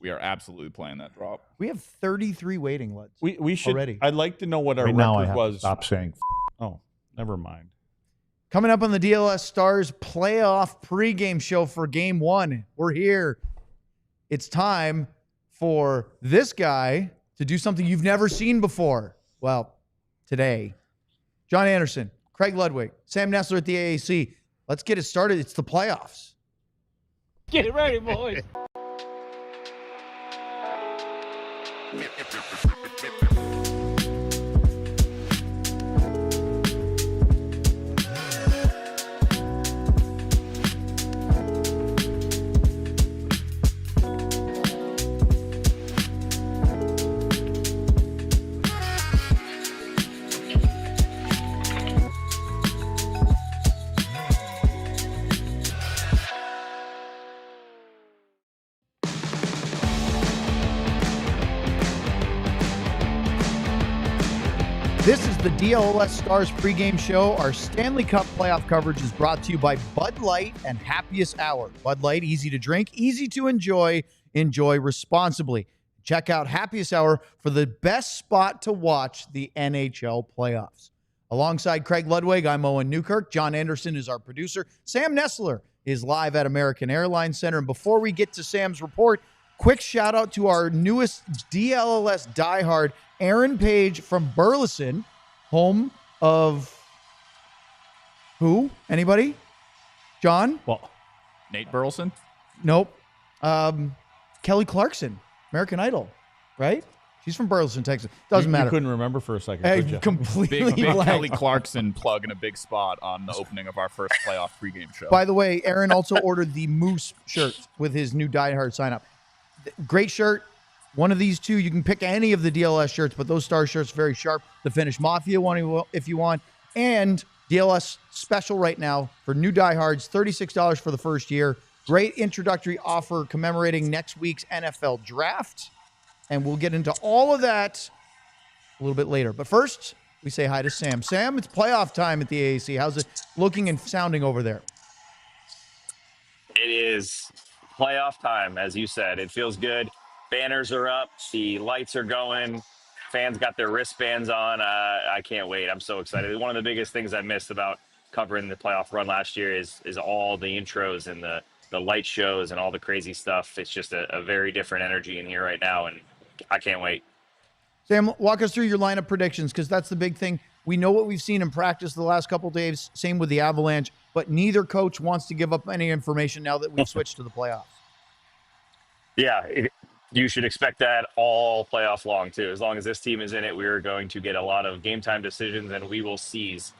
We are absolutely playing that drop. We have 33 waiting lists. We should. Already. I'd like to know what our Right now I record have was. to stop saying. Oh, never mind. Coming up on the DLLS Stars playoff pregame show for Game 1. We're here. It's time for this guy to do something you've never seen before. Well, today. John Andersen, Craig Ludwig, Sam Nestler at the AAC. Let's get it started. It's the playoffs. Get it ready, boys. This is the DLLS Stars pregame show. Our Stanley Cup playoff coverage is brought to you by Bud Light and Happiest Hour. Bud Light, easy to drink, easy to enjoy. Enjoy responsibly. Check out Happiest Hour for the best spot to watch the NHL playoffs. Alongside Craig Ludwig, I'm Owen Newkirk. John Andersen is our producer. Sam Nestler is live at American Airlines Center. And before we get to Sam's report, quick shout out to our newest DLLS diehard, Aaron Page from Burleson, home of who? Anybody? John? Well, Nate Burleson? Nope. Kelly Clarkson, American Idol, right? She's from Burleson, Texas. Doesn't matter. You couldn't remember for a second, I could you? completely Big blanked. Kelly Clarkson plug in a big spot on the opening of our first playoff pregame show. By the way, Aaron also ordered the Moose shirt with his new Die Hard sign up. Great shirt. One of these two, you can pick any of the DLS shirts, but those Star shirts are very sharp. The Finnish Mafia one if you want. And DLS special right now for new diehards, $36 for the first year. Great introductory offer commemorating next week's NFL draft. And we'll get into all of that a little bit later. But first, we say hi to Sam. Sam, it's playoff time at the AAC. How's it looking and sounding over there? It is playoff time, as you said. It feels good. Banners are up. The lights are going. Fans got their wristbands on. I can't wait. I'm so excited. One of the biggest things I missed about covering the playoff run last year is all the intros and the light shows and all the crazy stuff. It's just a very different energy in here right now, and I can't wait. Sam, walk us through your lineup predictions, because that's the big thing. We know what we've seen in practice the last couple of days. Same with the Avalanche, but neither coach wants to give up any information now that we've switched to the playoffs. Yeah, you should expect that all playoff long, too. As long as this team is in it, we are going to get a lot of game time decisions, and we will seize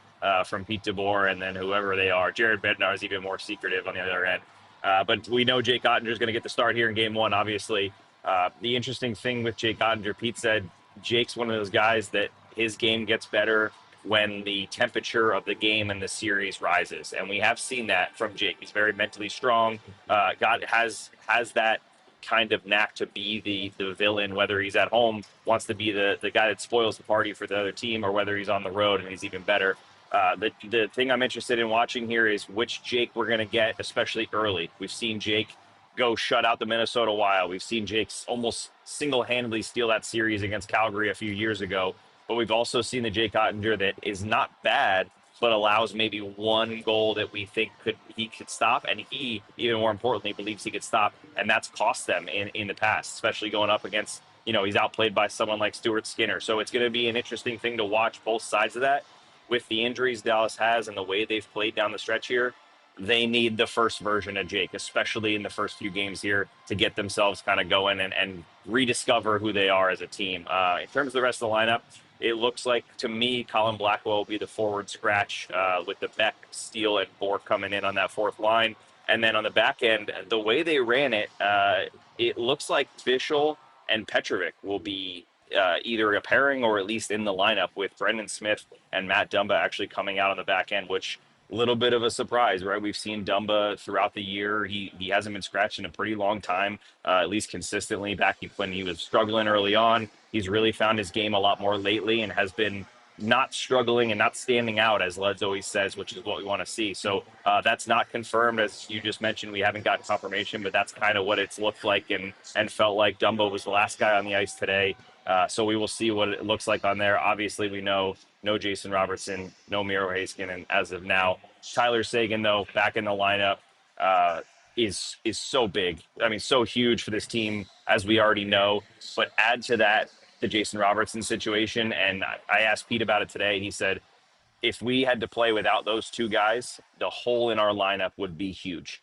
from Pete DeBoer and then whoever they are. Jared Bednar is even more secretive on the other end. But we know Jake Oettinger is going to get the start here in Game 1, obviously. The interesting thing with Jake Oettinger, Pete said Jake's one of those guys that his game gets better when the temperature of the game and the series rises. And we have seen that from Jake. He's very mentally strong. Has that kind of knack to be the villain, whether he's at home, wants to be the guy that spoils the party for the other team, or whether he's on the road and he's even better. The thing I'm interested in watching here is which Jake we're going to get, especially early. We've seen Jake go shut out the Minnesota Wild. We've seen Jake almost single-handedly steal that series against Calgary a few years ago. But we've also seen the Jake Oettinger that is not bad, but allows maybe one goal that we think he could stop, and he, even more importantly, believes he could stop, and that's cost them in the past, especially going up against, he's outplayed by someone like Stuart Skinner. So it's going to be an interesting thing to watch both sides of that. With the injuries Dallas has and the way they've played down the stretch here, they need the first version of Jake, especially in the first few games here, to get themselves kind of going and rediscover who they are as a team. In terms of the rest of the lineup, it looks like, to me, Colin Blackwell will be the forward scratch with the Beck, Steele, and Bork coming in on that fourth line. And then on the back end, the way they ran it, it looks like Bischel and Petrovic will be either a pairing or at least in the lineup, with Brendan Smith and Matt Dumba actually coming out on the back end, which little bit of a surprise, right? We've seen Dumba throughout the year. He hasn't been scratched in a pretty long time, at least consistently. Back when he was struggling early on, he's really found his game a lot more lately and has been not struggling and not standing out, as Leds always says, which is what we want to see. So that's not confirmed, as you just mentioned. We haven't gotten confirmation, but that's kind of what it's looked like and felt like. Dumbo was the last guy on the ice today. So we will see what it looks like on there. Obviously, we know no Jason Robertson, no Miro Heiskanen as of now. Tyler Seguin, though, back in the lineup, is so big. I mean, so huge for this team, as we already know. But add to that the Jason Robertson situation, and I asked Pete about it today. He said, if we had to play without those two guys, the hole in our lineup would be huge.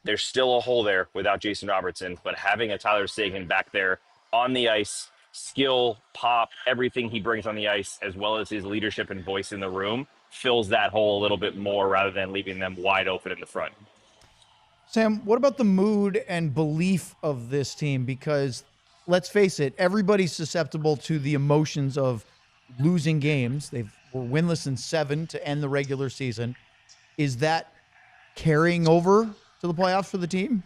There's still a hole there without Jason Robertson, but having a Tyler Seguin back there on the ice, skill, pop, everything he brings on the ice, as well as his leadership and voice in the room, fills that hole a little bit more rather than leaving them wide open in the front. Sam, what about the mood and belief of this team? Because let's face it, everybody's susceptible to the emotions of losing games. They were winless in 7 to end the regular season. Is that carrying over to the playoffs for the team?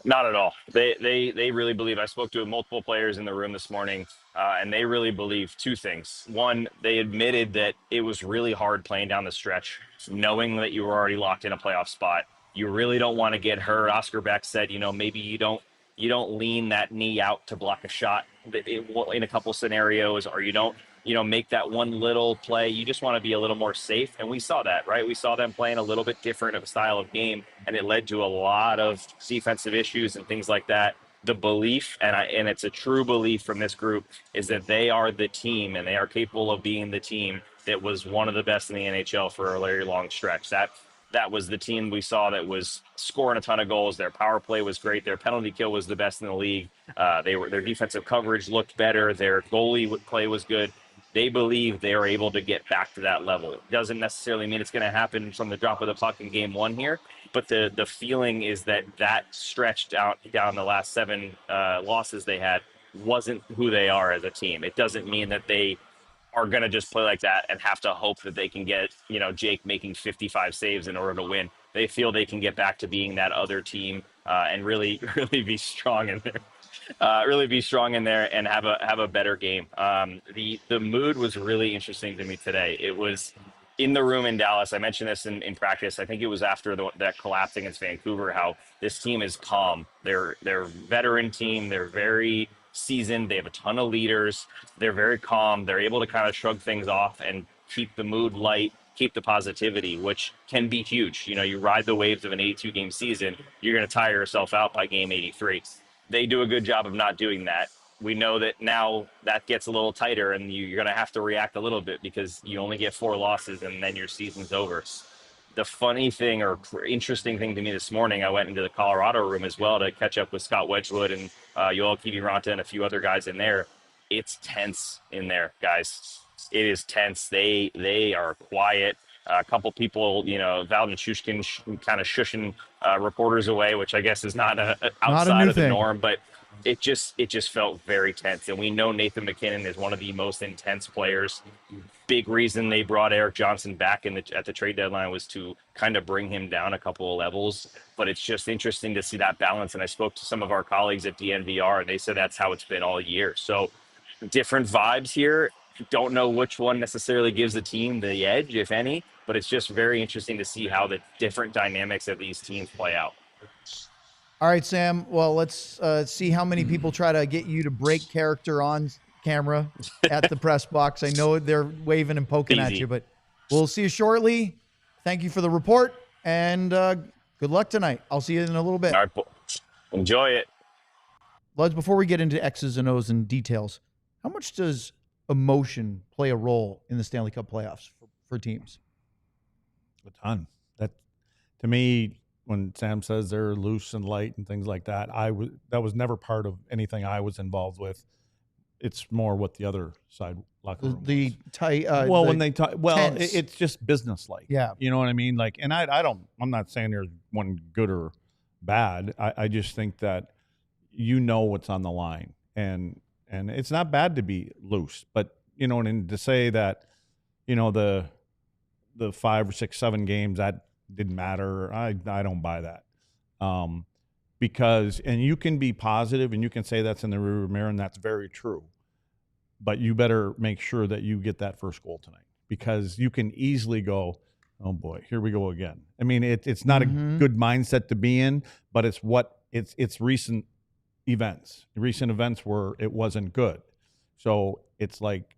Not at all. They really believe. I spoke to multiple players in the room this morning, and they really believe two things. One, they admitted that it was really hard playing down the stretch, knowing that you were already locked in a playoff spot. You really don't want to get hurt. Oscar Beck said, maybe you don't lean that knee out to block a shot in a couple scenarios, or you don't, make that one little play. You just want to be a little more safe. And we saw that, right? We saw them playing a little bit different of a style of game, and it led to a lot of defensive issues and things like that. The belief, and it's a true belief from this group, is that they are the team, and they are capable of being the team that was one of the best in the NHL for a very long stretch. That was the team we saw that was scoring a ton of goals. Their power play was great. Their penalty kill was the best in the league. Their defensive coverage looked better. Their goalie play was good. They believe they are able to get back to that level. It doesn't necessarily mean it's going to happen from the drop of the puck in game 1 here, but the feeling is that stretched out down the last 7 losses they had wasn't who they are as a team. It doesn't mean that they are going to just play like that and have to hope that they can get, Jake making 55 saves in order to win. They feel they can get back to being that other team and really be strong in there. Really be strong in there and have a better game. The mood was really interesting to me today. It was in the room in Dallas. I mentioned this in practice. I think it was after that collapse against Vancouver, how this team is calm. They're a veteran team. They're very seasoned. They have a ton of leaders. They're very calm. They're able to kind of shrug things off and keep the mood light, keep the positivity, which can be huge. You ride the waves of an 82-game season, you're going to tire yourself out by game 83. They do a good job of not doing that. We know that now that gets a little tighter, and you're going to have to react a little bit because you only get 4 losses and then your season's over. The funny thing or interesting thing to me this morning, I went into the Colorado room as well to catch up with Scott Wedgwood and Yoel Kiviranta and a few other guys in there. It's tense in there, guys. It is tense. They are quiet. A couple people, Valdin Shushkin kind of shushing reporters away, which I guess is not outside of the norm, but it just felt very tense. And we know Nathan McKinnon is one of the most intense players. Big reason they brought Eric Johnson back at the trade deadline was to kind of bring him down a couple of levels. But it's just interesting to see that balance. And I spoke to some of our colleagues at DNVR, and they said that's how it's been all year. So different vibes here. Don't know which one necessarily gives the team the edge, if any, but it's just very interesting to see how the different dynamics of these teams play out. All right, Sam. Well, let's see how many people try to get you to break character on camera at the press box. I know they're waving and poking at you, but we'll see you shortly. Thank you for the report, and good luck tonight. I'll see you in a little bit. All right, enjoy it. Leds, before we get into X's and O's and details, how much does emotion play a role in the Stanley Cup playoffs for teams? A ton. That, to me, when Sam says they're loose and light and things like that, that was never part of anything I was involved with. It's more what the other side locker room the tight. Well, when they talk, well, it's just business-like. Yeah, you know what I mean. Like, and I'm not saying there's one good or bad. I just think that what's on the line, and it's not bad to be loose, but and to say that, the 5 or 6, 7 games that didn't matter, I don't buy that. Because you can be positive and you can say that's in the rearview mirror, and that's very true. but you better make sure that you get that first goal tonight, because you can easily go, oh boy, here we go again. I mean, it's not a good mindset to be in, but it's recent events. Recent events where it wasn't good. So it's like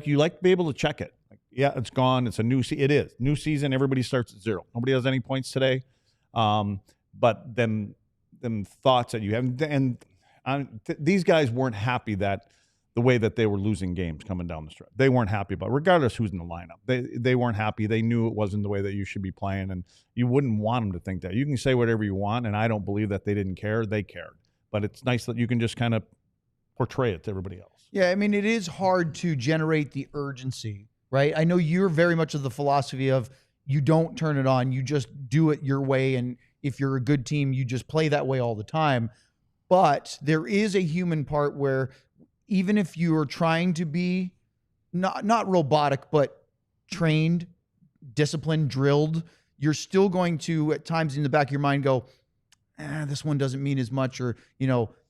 you like to be able to check it. Like, yeah, it's gone. It's a new it is new season. Everybody starts at 0. Nobody has any points today. But them thoughts that you have, and these guys weren't happy that the way that they were losing games coming down the stretch. They weren't happy about it, regardless who's in the lineup. They weren't happy. They knew it wasn't the way that you should be playing, and you wouldn't want them to think that. You can say whatever you want, and I don't believe that they didn't care. They cared. But it's nice that you can just kind of portray it to everybody else. Yeah, I mean, it is hard to generate the urgency, right? I know you're very much of the philosophy of you don't turn it on, you just do it your way, and if you're a good team, you just play that way all the time. But there is a human part where even if you're trying to be not robotic, but trained, disciplined, drilled, you're still going to, at times in the back of your mind, go, this one doesn't mean as much, or,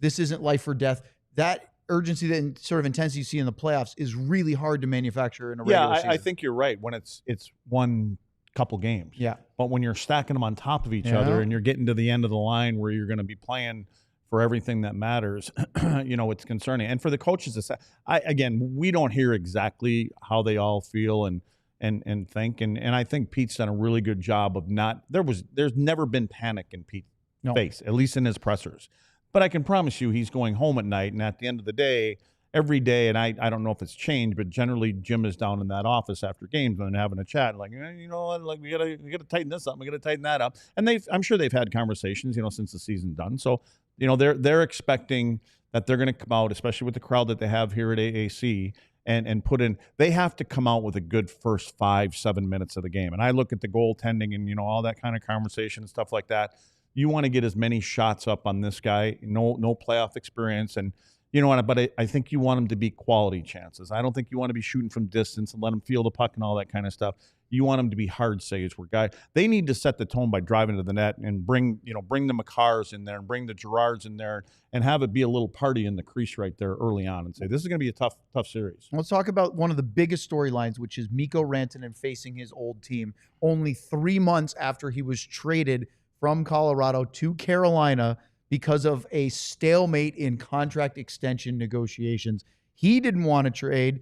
this isn't life or death. That urgency, that sort of intensity you see in the playoffs is really hard to manufacture in a regular season. I think you're right when it's one couple games. Yeah. But when you're stacking them on top of each other and you're getting to the end of the line where you're going to be playing for everything that matters, it's concerning. And for the coaches, again, we don't hear exactly how they all feel and think. And I think Pete's done a really good job of there's never been panic in Pete's face, at least in his pressers. But I can promise you he's going home at night, and at the end of the day, every day, and I don't know if it's changed, but generally Jim is down in that office after games and having a chat, like, we gotta tighten this up, we gotta tighten that up. And I'm sure they've had conversations, since the season's done. So, they're expecting that they're gonna come out, especially with the crowd that they have here at AAC, and put in, they have to come out with a good first 5-7 minutes of the game. And I look at the goaltending and all that kind of conversation and stuff like that. You want to get as many shots up on this guy, no playoff experience, and but I think you want him to be quality chances. I don't think you want to be shooting from distance and let him feel the puck and all that kind of stuff. You want him to be hard saves where they need to set the tone by driving to the net and bring the McCarrs in there and bring the Gerards in there and have it be a little party in the crease right there early on and say, this is going to be a tough series. Let's talk about one of the biggest storylines, which is Mikko Rantanen facing his old team only 3 months after he was traded from Colorado to Carolina because of a stalemate in contract extension negotiations. He didn't want to trade.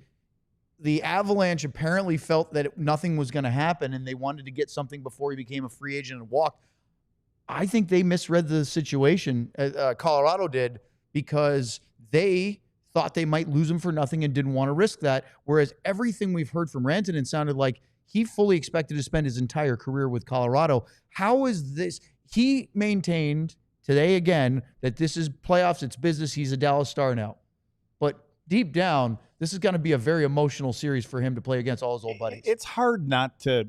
The Avalanche apparently felt that nothing was going to happen, and they wanted to get something before he became a free agent and walked. I think they misread the situation, Colorado did, because they thought they might lose him for nothing and didn't want to risk that, whereas everything we've heard from Rantanen sounded like he fully expected to spend his entire career with Colorado. How is this? He maintained today again that this is playoffs, it's business, he's a Dallas Star now. But deep down, this is going to be a very emotional series for him to play against all his old buddies. It's hard not to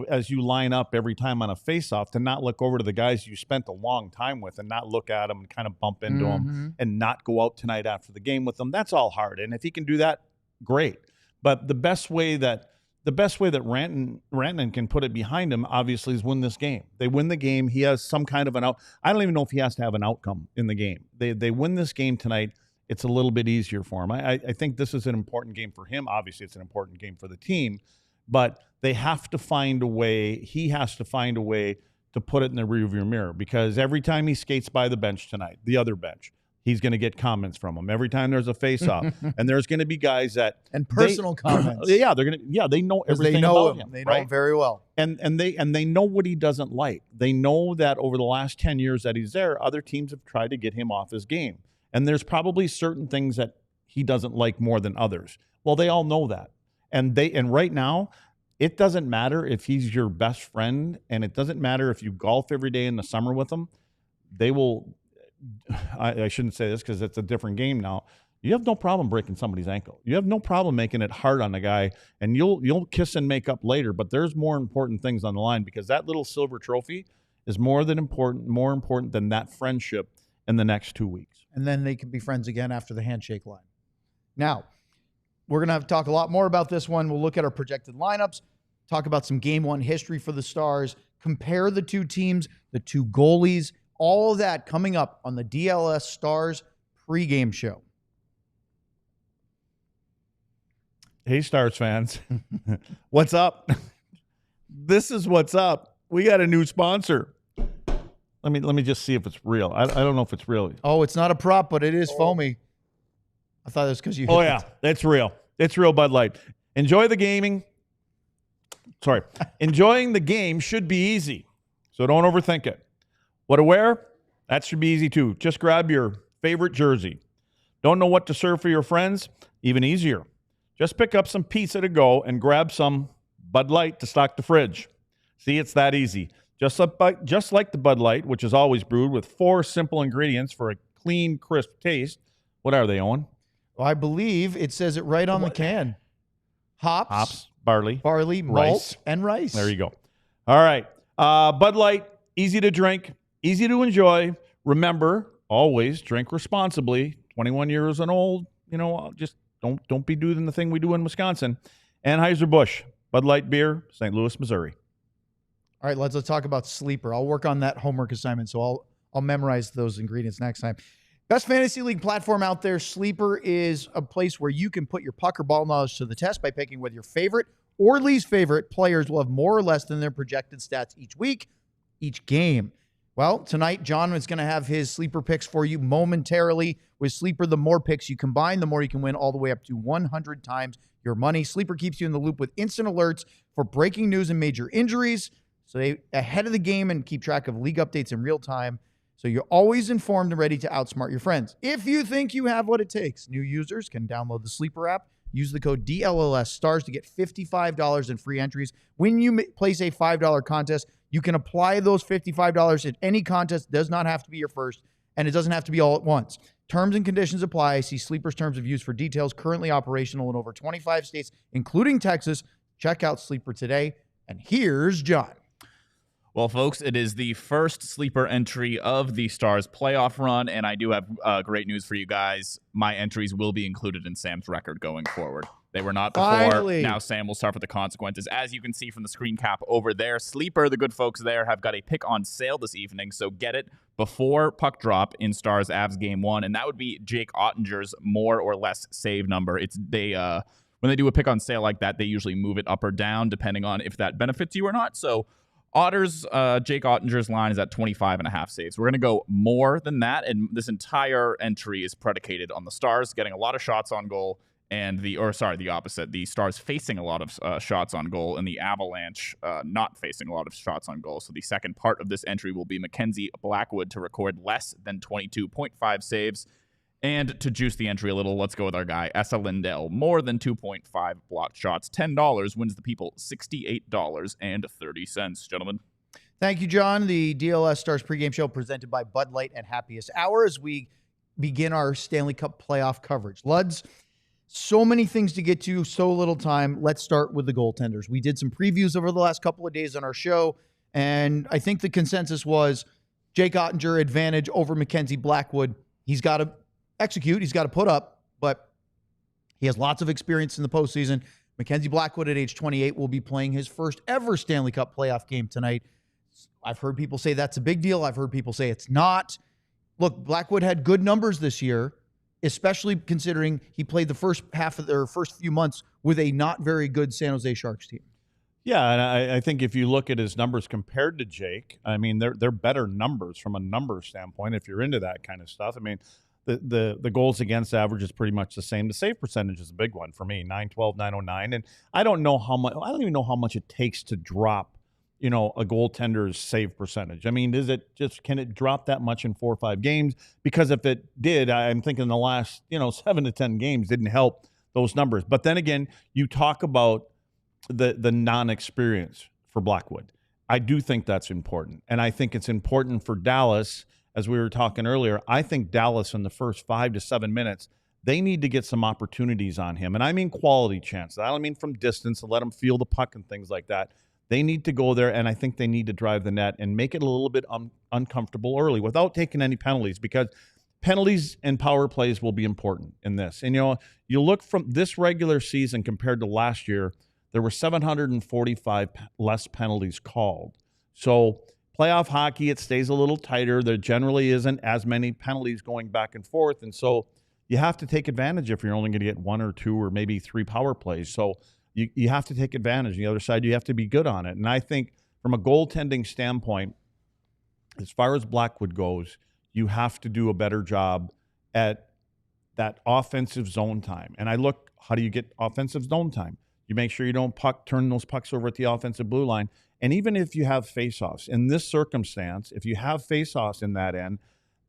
as you line up every time on a faceoff, to not look over to the guys you spent a long time with and not look at them and kind of bump into them and not go out tonight after the game with them. That's all hard. And if he can do that, great. But the best way that Rantanen can put it behind him, obviously, is win this game. They win the game. He has some kind of I don't even know if he has to have an outcome in the game. They win this game tonight. It's a little bit easier for him. I think this is an important game for him. Obviously, it's an important game for the team. But they have to find a way. He has to find a way to put it in the rearview mirror, because every time he skates by the bench tonight, the other bench, he's going to get comments from him every time there's a face-off, and there's going to be guys that personal comments. Yeah, they know everything they know about him. They know him very well, and they know what he doesn't like. They know that over the last 10 years that he's there, other teams have tried to get him off his game, and there's probably certain things that he doesn't like more than others. Well, they all know that, and right now, it doesn't matter if he's your best friend, and it doesn't matter if you golf every day in the summer with him. They will. I shouldn't say this because it's a different game now. You have no problem breaking somebody's ankle. You have no problem making it hard on a guy, and you'll kiss and make up later. But there's more important things on the line, because that little silver trophy is more important than that friendship in the next 2 weeks. And then they can be friends again after the handshake line. Now, we're going to have to talk a lot more about this one. We'll look at our projected lineups, talk about some Game 1 history for the Stars, compare the two teams, the two goalies, all of that coming up on the DLLS Stars Pregame Show. Hey, Stars fans. What's up? This is what's up. We got a new sponsor. Let me just see if it's real. I don't know if it's real. Oh, it's not a prop, but it is foamy. I thought it was because you. Oh, yeah. It's real. It's real Bud Light. Enjoy the gaming. Sorry. Enjoying the game should be easy, so don't overthink it. What to wear? That should be easy, too. Just grab your favorite jersey. Don't know what to serve for your friends? Even easier. Just pick up some pizza to go and grab some Bud Light to stock the fridge. See, it's that easy. Just like the Bud Light, which is always brewed with 4 simple ingredients for a clean, crisp taste. What are they, Owen? Well, I believe it says it right on the can. Hops, barley, malt, rice. and rice. There you go. All right. Bud Light, easy to drink, easy to enjoy. Remember, always drink responsibly. 21 years and old, just don't be doing the thing we do in Wisconsin. Anheuser-Busch, Bud Light beer, St. Louis, Missouri. All right, let's talk about Sleeper. I'll work on that homework assignment, so I'll memorize those ingredients next time. Best fantasy league platform out there. Sleeper is a place where you can put your puck or ball knowledge to the test by picking whether your favorite or least favorite players will have more or less than their projected stats each week, each game. Well, tonight, John is going to have his Sleeper picks for you momentarily. With Sleeper, the more picks you combine, the more you can win, all the way up to 100 times your money. Sleeper keeps you in the loop with instant alerts for breaking news and major injuries, so they ahead of the game and keep track of league updates in real time, so you're always informed and ready to outsmart your friends. If you think you have what it takes, new users can download the Sleeper app, use the code DLLS Stars to get $55 in free entries. When you place a $5 contest, you can apply those $55 at any contest. It does not have to be your first, and it doesn't have to be all at once. Terms and conditions apply. See Sleeper's terms of use for details. Currently operational in over 25 states, including Texas. Check out Sleeper today. And here's John. Well, folks, it is the first Sleeper entry of the Stars playoff run, and I do have great news for you guys. My entries will be included in Sam's record going forward. They were not before. Finally. Now Sam will suffer the consequences. As you can see from the screen cap over there, Sleeper, the good folks there, have got a pick on sale this evening, so get it before puck drop in Stars Avs Game 1, and that would be Jake Oettinger's more or less save number. When they do a pick on sale like that, they usually move it up or down depending on if that benefits you or not. So Jake Oettinger's line is at 25.5 saves. We're going to go more than that, and this entire entry is predicated on the Stars getting a lot of shots on goal, and the opposite. The Stars facing a lot of shots on goal, and the Avalanche not facing a lot of shots on goal. So the second part of this entry will be Mackenzie Blackwood to record less than 22.5 saves. And to juice the entry a little, let's go with our guy, Esa Lindell. More than 2.5 blocked shots. $10 wins the people $68.30, gentlemen. Thank you, John. The DLLS Stars Pregame Show presented by Bud Light and Happiest Hour as we begin our Stanley Cup playoff coverage. Luds, so many things to get to, so little time. Let's start with the goaltenders. We did some previews over the last couple of days on our show, and I think the consensus was Jake Oettinger advantage over Mackenzie Blackwood. He's got to execute, he's got to put up, but he has lots of experience in the postseason. Mackenzie Blackwood at age 28 will be playing his first ever Stanley Cup playoff game tonight. I've heard people say that's a big deal. I've heard people say it's not. Look, Blackwood had good numbers this year, especially considering he played the first half of their first few months with a not very good San Jose Sharks team. Yeah, and I think if you look at his numbers compared to Jake, I mean, they're better numbers from a number standpoint if you're into that kind of stuff. I mean, the goals against average is pretty much the same. The save percentage is a big one for me, 912, 909. And I don't even know how much it takes to drop, a goaltender's save percentage. I mean, can it drop that much in 4 or 5 games? Because if it did, I'm thinking the last, 7 to 10 games didn't help those numbers. But then again, you talk about the non-experience for Blackwood. I do think that's important. And I think it's important for Dallas. As we were talking earlier, I think Dallas in the first 5 to 7 minutes, they need to get some opportunities on him. And I mean quality chances. I don't mean from distance to let him feel the puck and things like that. They need to go there, and I think they need to drive the net and make it a little bit uncomfortable early without taking any penalties, because penalties and power plays will be important in this. And, you look from this regular season compared to last year, there were 745 less penalties called. So playoff hockey, it stays a little tighter. There generally isn't as many penalties going back and forth. And so you have to take advantage if you're only going to get 1 or 2 or maybe 3 power plays. So you have to take advantage. On the other side, you have to be good on it. And I think from a goaltending standpoint, as far as Blackwood goes, you have to do a better job at that offensive zone time. And I look, how do you get offensive zone time? You make sure you don't turn those pucks over at the offensive blue line. And even if you have faceoffs, in this circumstance, if you have faceoffs in that end,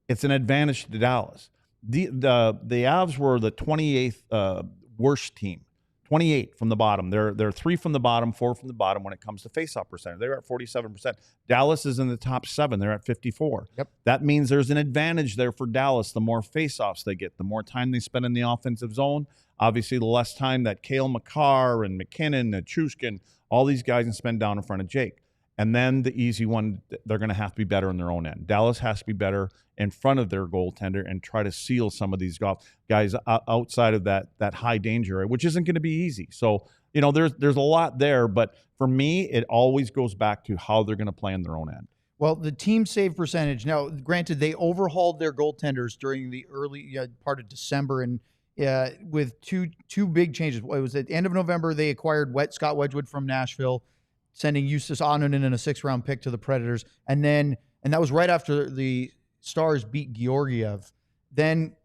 it's an advantage to Dallas. The Avs were the 28th worst team, 28 from the bottom. They're 3 from the bottom, 4 from the bottom when it comes to faceoff percentage. They're at 47%. Dallas is in the top 7. They're at 54. Yep. That means there's an advantage there for Dallas. The more faceoffs they get, the more time they spend in the offensive zone. Obviously, the less time that Cale Makar and McKinnon and Chushkin, all these guys can spend down in front of Jake. And then the easy one, they're going to have to be better on their own end. Dallas has to be better in front of their goaltender and try to seal some of these guys outside of that high danger area, which isn't going to be easy. So, there's a lot there. But for me, it always goes back to how they're going to play on their own end. Well, the team save percentage, now, granted, they overhauled their goaltenders during the early part of December and with two big changes. It was at the end of November, they acquired Scott Wedgwood from Nashville, sending Justus Anonen in a 6th-round pick to the Predators. And that was right after the Stars beat Georgiev. Then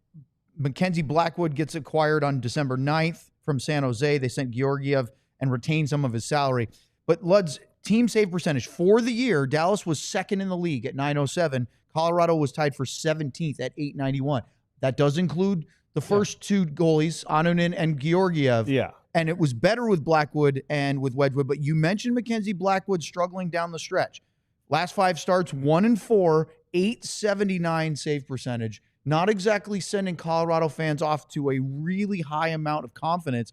Mackenzie Blackwood gets acquired on December 9th from San Jose. They sent Georgiev and retained some of his salary. But Lud's team save percentage for the year, Dallas was 2nd in the league at .907. Colorado was tied for 17th at .891. That does include the first 2 goalies, Anonen and Georgiev. Yeah. And it was better with Blackwood and with Wedgwood. But you mentioned Mackenzie Blackwood struggling down the stretch. Last 5 starts, 1-4, .879 save percentage. Not exactly sending Colorado fans off to a really high amount of confidence.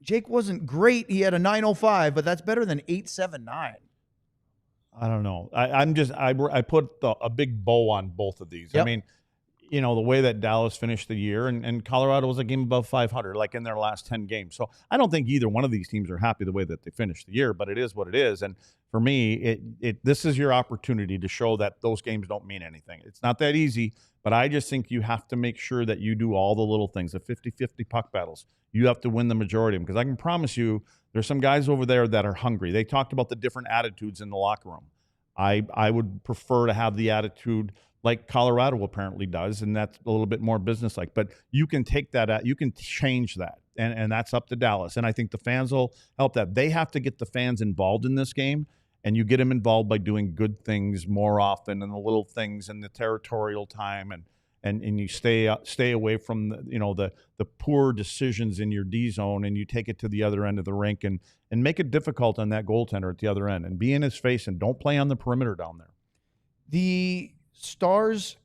Jake wasn't great. He had a .905, but that's better than .879. I don't know. I put a big bow on both of these. Yep. I mean, the way that Dallas finished the year and Colorado was a game above 500, like in their last 10 games. So I don't think either one of these teams are happy the way that they finished the year, but it is what it is. And for me, this is your opportunity to show that those games don't mean anything. It's not that easy, but I just think you have to make sure that you do all the little things, the 50-50 puck battles. You have to win the majority of them, because I can promise you there's some guys over there that are hungry. They talked about the different attitudes in the locker room. I would prefer to have the attitude like Colorado apparently does, and that's a little bit more businesslike. But you can take that out, you can change that, and that's up to Dallas. And I think the fans will help that. They have to get the fans involved in this game, and you get them involved by doing good things more often, and the little things, and the territorial time, and you stay away from the poor decisions in your D zone, and you take it to the other end of the rink and make it difficult on that goaltender at the other end, and be in his face, and don't play on the perimeter down there. The Stars,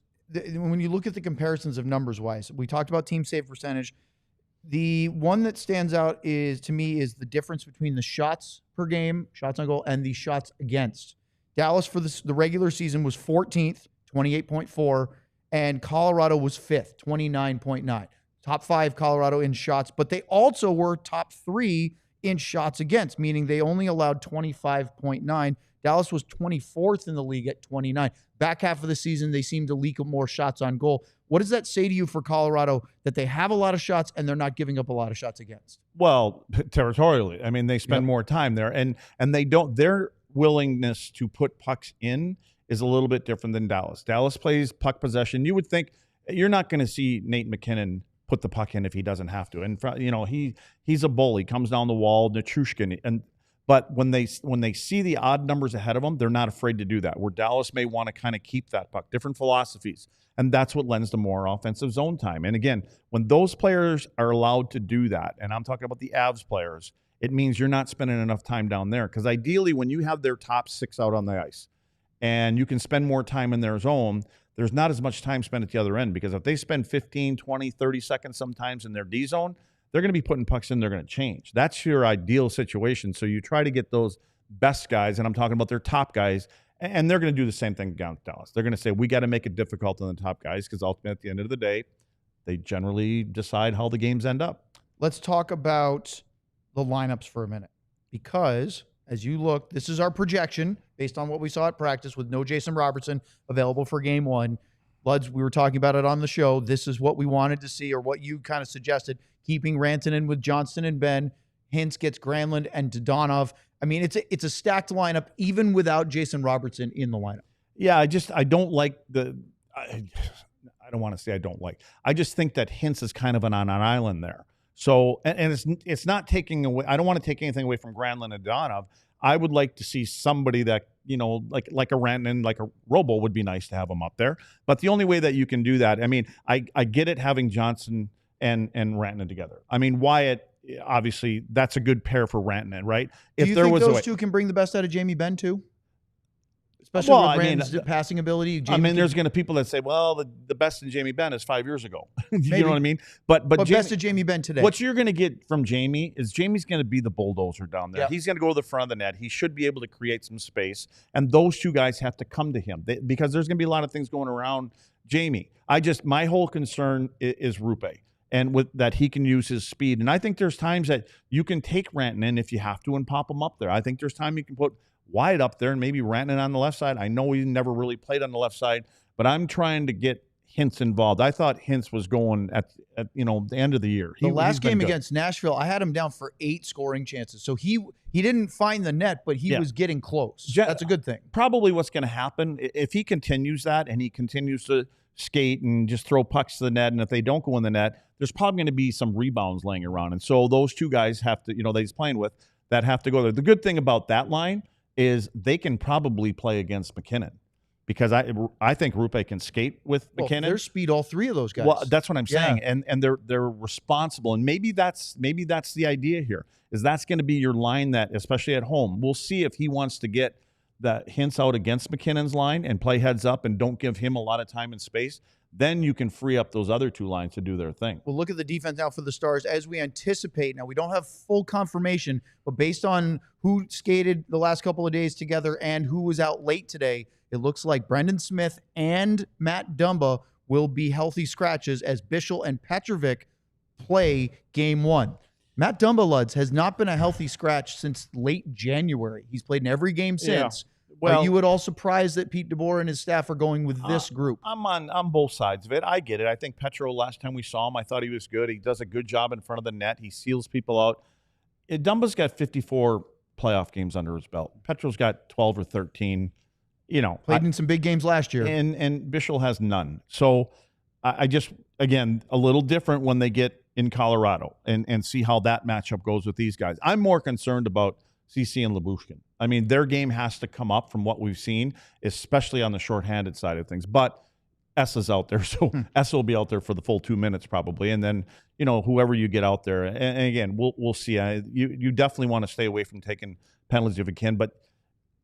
when you look at the comparisons of numbers-wise, we talked about team save percentage. The one that stands out to me is the difference between the shots per game, shots on goal, and the shots against. Dallas for the regular season was 14th, 28.4, and Colorado was 5th, 29.9. Top 5 Colorado in shots, but they also were top 3 in shots against, meaning they only allowed 25.9. Dallas was 24th in the league at 29. Back half of the season, they seem to leak more shots on goal. What does that say to you for Colorado, that they have a lot of shots and they're not giving up a lot of shots against? Well, territorially, I mean, they spend more time there, and they don't. Their willingness to put pucks in is a little bit different than Dallas. Dallas plays puck possession. You would think you're not going to see Nate McKinnon put the puck in if he doesn't have to. And he's a bull. He comes down the wall, Natrushkin, but when they see the odd numbers ahead of them, they're not afraid to do that. Where Dallas may want to kind of keep that puck, different philosophies, and that's what lends to more offensive zone time. And again, when those players are allowed to do that, and I'm talking about the Avs players, it means you're not spending enough time down there. Because ideally, when you have their top 6 out on the ice, and you can spend more time in their zone, there's not as much time spent at the other end. Because if they spend 15, 20, 30 seconds sometimes in their D zone, they're going to be putting pucks in, they're going to change. That's your ideal situation. So you try to get those best guys, and I'm talking about their top guys, and they're going to do the same thing down at Dallas. They're going to say, we got to make it difficult on the top guys, because ultimately at the end of the day, they generally decide how the games end up. Let's talk about the lineups for a minute, because as you look, this is our projection based on what we saw at practice with no Jason Robertson available for game 1. Luds, we were talking about it on the show. This is what we wanted to see, or what you kind of suggested, keeping Rantanen with Johnston and Ben. Hintz gets Granlund and Dodonov. I mean, it's a stacked lineup, even without Jason Robertson in the lineup. Yeah, I don't like I don't want to say I don't like. I just think that Hintz is kind of on an island there. So, and it's not taking away. I don't want to take anything away from Granlund and Dodonov. I would like to see somebody that, like a Rantanen, like a Robo would be nice to have him up there. But the only way that you can do that, I mean, I get it having Johnson and Rantanen together. I mean, Wyatt, obviously, that's a good pair for Rantanen, right? Do you think those two can bring the best out of Jamie Benn too? Especially with Rantanen's passing ability. There's going to people that say, well, the best in Jamie Benn is 5 years ago. You know what I mean? But best of Jamie Benn today. What you're going to get from Jamie is Jamie's going to be the bulldozer down there. Yep. He's going to go to the front of the net. He should be able to create some space. And those two guys have to come to him because there's going to be a lot of things going around Jamie. My whole concern is Rupe. And with that, he can use his speed. And I think there's times that you can take Rantanen if you have to and pop him up there. I think there's time you can put Wyatt up there and maybe Rantanen on the left side. I know he never really played on the left side, but I'm trying to get Hintz involved. I thought Hintz was going at the end of the year. The last game against Nashville, I had him down for 8 scoring chances. So he didn't find the net, but he was getting close. That's a good thing. Probably what's going to happen if he continues that and he continues to skate and just throw pucks to the net, and if they don't go in the net, there's probably going to be some rebounds laying around. And so those two guys have to, that he's playing with, that have to go there. The good thing about that line is they can probably play against McKinnon because I think Rupe can skate with McKinnon. Their speed, all three of those guys. Well, that's what I'm saying, and they're responsible, and maybe that's the idea here is that's going to be your line that, especially at home, we'll see if he wants to get the Hintz out against McKinnon's line and play heads up and don't give him a lot of time and space. Then you can free up those other two lines to do their thing. We'll look at the defense now for the Stars as we anticipate. Now, we don't have full confirmation, but based on who skated the last couple of days together and who was out late today, it looks like Brendan Smith and Matt Dumba will be healthy scratches as Bichel and Petrovic play Game 1. Matt Dumba, Luds, has not been a healthy scratch since late January. He's played in every game since. Well, are you at all surprised that Pete DeBoer and his staff are going with this group? I'm on both sides of it. I get it. I think Petro, last time we saw him, I thought he was good. He does a good job in front of the net. He seals people out. Dumba's got 54 playoff games under his belt. Petro's got 12 or 13. Played in some big games last year. And Bichel has none. So I just, again, a little different when they get in Colorado and see how that matchup goes with these guys. I'm more concerned about CC and Lyubushkin. I mean, their game has to come up from what we've seen, especially on the shorthanded side of things. But S is out there, so S will be out there for the full 2 minutes probably. And then, whoever you get out there. And again, we'll see. You definitely want to stay away from taking penalties if you can. But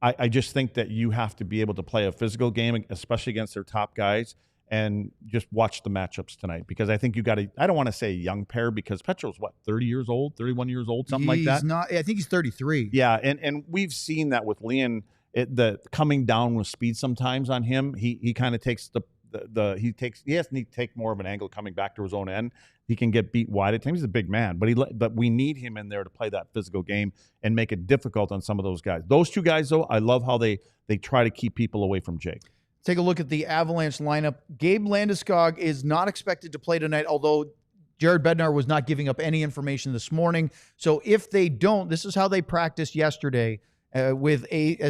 I just think that you have to be able to play a physical game, especially against their top guys, and just watch the matchups tonight. Because I think you got to, I don't want to say a young pair because Petro's 30 years old, 31 years old, something like that? I think he's 33. Yeah, and we've seen that with Leon, the coming down with speed sometimes on him. He kind of takes he has to take more of an angle coming back to his own end. He can get beat wide at times. He's a big man, but we need him in there to play that physical game and make it difficult on some of those guys. Those two guys, though, I love how they try to keep people away from Jake. Take a look at the Avalanche lineup. Gabe Landeskog is not expected to play tonight, although Jared Bednar was not giving up any information this morning. So if they don't, this is how they practiced yesterday as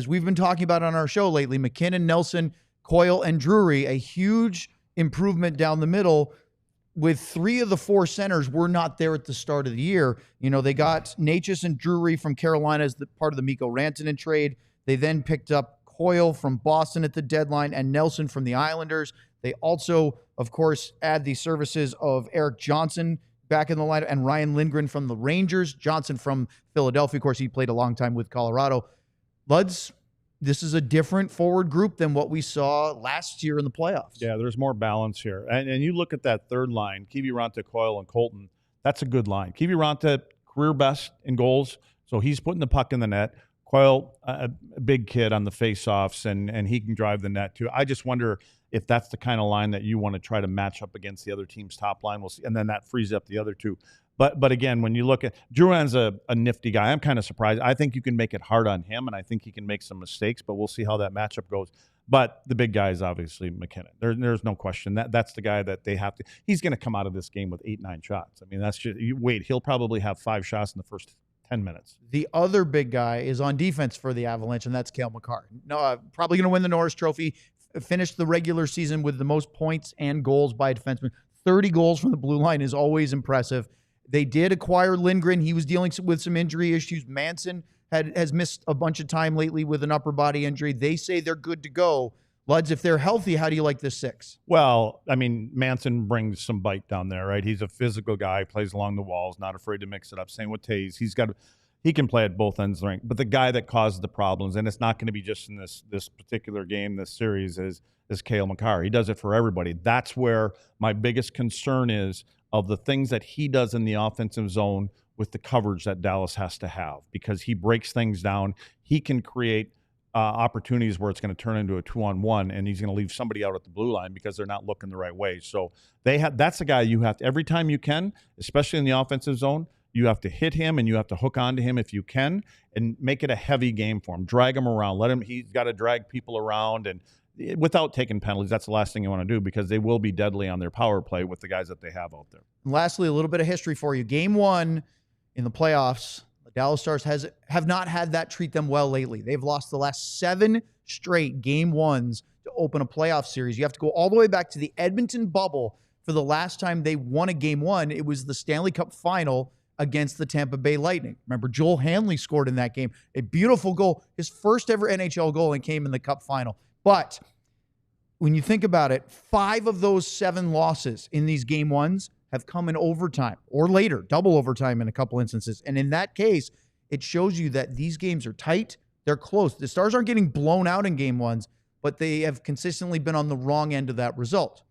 we've been talking about on our show lately, McKinnon, Nelson, Coyle, and Drury, a huge improvement down the middle. With 3 of the 4 centers were not there at the start of the year. They got Natchez and Drury from Carolina as part of the Mikko Rantanen trade. They then picked up Coyle from Boston at the deadline and Nelson from the Islanders. They also, of course, add the services of Eric Johnson back in the lineup and Ryan Lindgren from the Rangers. Johnson from Philadelphia. Of course, he played a long time with Colorado. Luds, this is a different forward group than what we saw last year in the playoffs. Yeah, there's more balance here. And you look at that third line, Kiviranta, Coyle, and Colton. That's a good line. Kiviranta, career best in goals, so he's putting the puck in the net. Coyle, a big kid on the faceoffs, and he can drive the net too. I just wonder if that's the kind of line that you want to try to match up against the other team's top line. We'll see, and then that frees up the other two. But again, when you look at Drouin's a nifty guy, I'm kind of surprised. I think you can make it hard on him, and I think he can make some mistakes. But we'll see how that matchup goes. But the big guy is obviously McKinnon. There's no question. That's the guy that they have to. He's going to come out of this game with 8-9 shots. I mean, that's just he'll probably have 5 shots in the first 10 minutes. The other big guy is on defense for the Avalanche, and that's Cale Makar. No, probably going to win the Norris Trophy. Finished the regular season with the most points and goals by a defenseman. 30 goals from the blue line is always impressive. They did acquire Lindgren. He was dealing with some injury issues. Manson has missed a bunch of time lately with an upper body injury. They say they're good to go. Luds, if they're healthy, how do you like this 6? Well, I mean, Manson brings some bite down there, right? He's a physical guy, plays along the walls, not afraid to mix it up. Same with Taves. He can play at both ends of the ring. But the guy that caused the problems, and it's not going to be just in this particular game, this series, is Cale Makar. He does it for everybody. That's where my biggest concern is of the things that he does in the offensive zone with the coverage that Dallas has to have, because he breaks things down. He can create opportunities where it's going to turn into a 2-on-1, and he's going to leave somebody out at the blue line because they're not looking the right way. So that's the guy you have to, every time you can, especially in the offensive zone, you have to hit him and you have to hook onto him if you can and make it a heavy game for him. Drag him around. He's got to drag people around and without taking penalties. That's the last thing you want to do, because they will be deadly on their power play with the guys that they have out there. And lastly, a little bit of history for you. Game 1 in the playoffs, the Dallas Stars have not had that treat them well lately. They've lost the last 7 straight Game 1s to open a playoff series. You have to go all the way back to the Edmonton bubble for the last time they won a Game 1. It was the Stanley Cup final against the Tampa Bay Lightning. Remember, Joel Hanley scored in that game. A beautiful goal, his first ever NHL goal, and came in the Cup final. But when you think about it, 5 of those 7 losses in these Game 1s have come in overtime or later, double overtime in a couple instances. And in that case, it shows you that these games are tight. They're close. The Stars aren't getting blown out in Game 1s, but they have consistently been on the wrong end of that result.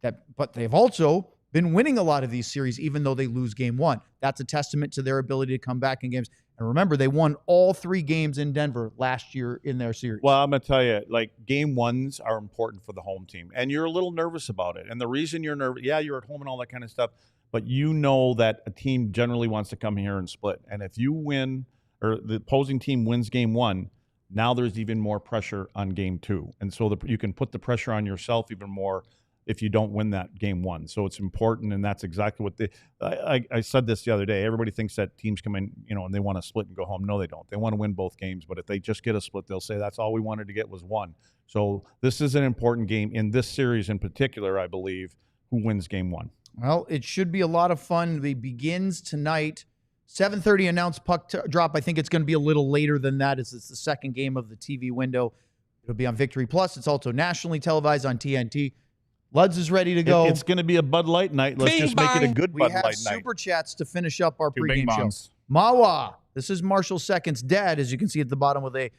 But they've also been winning a lot of these series, even though they lose Game 1. That's a testament to their ability to come back in games. And remember, they won all 3 games in Denver last year in their series. Well, I'm going to tell you, Game 1s are important for the home team. And you're a little nervous about it. And the reason you're nervous, you're at home and all that kind of stuff, but you know that a team generally wants to come here and split. And if you win, or the opposing team wins Game 1, now there's even more pressure on Game 2. And so you can put the pressure on yourself even more if you don't win that Game 1. So it's important, and that's exactly what I said this the other day. Everybody thinks that teams come in, and they want to split and go home. No, they don't. They want to win both games, but if they just get a split, they'll say that's all we wanted to get was 1. So this is an important game in this series in particular, I believe, who wins Game 1. Well, it should be a lot of fun. It begins tonight. 7:30 announced puck drop. I think it's going to be a little later than that, as it's the second game of the TV window. It'll be on Victory Plus. It's also nationally televised on TNT. Luds is ready to go. It's going to be a Bud Light night. Let's just make it a good Bud Light night. We have super chats to finish up our 2 pregame show. bongs. Mawa. This is Marshall Second's dad, as you can see at the bottom with a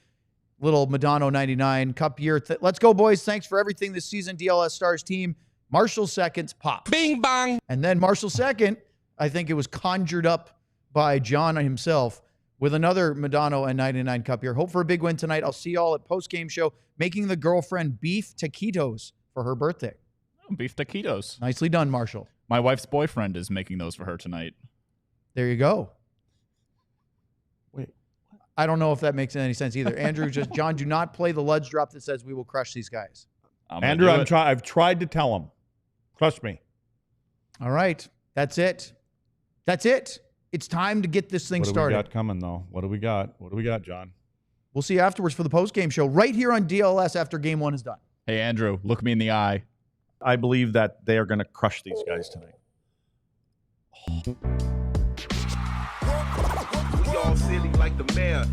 little Madonna 99 cup year. Let's go, boys. Thanks for everything this season, DLS Stars team. Marshall Second's pop. Bing bong. And then Marshall Second, I think it was conjured up by John himself with another Madonna and 99 cup year. Hope for a big win tonight. I'll see you all at post-game show, making the girlfriend beef taquitos for her birthday. Beef taquitos. Nicely done, Marshall. My wife's boyfriend is making those for her tonight. There you go. Wait. I don't know if that makes any sense either. Andrew, John, do not play the Luds drop that says we will crush these guys. Andrew, I've tried to tell him. Trust me. All right. That's it. It's time to get this thing started. What do we got coming, though? What do we got, John? We'll see you afterwards for the post-game show right here on DLS after Game 1 is done. Hey, Andrew, look me in the eye. I believe that they are going to crush these guys tonight. We all silly like the mayor.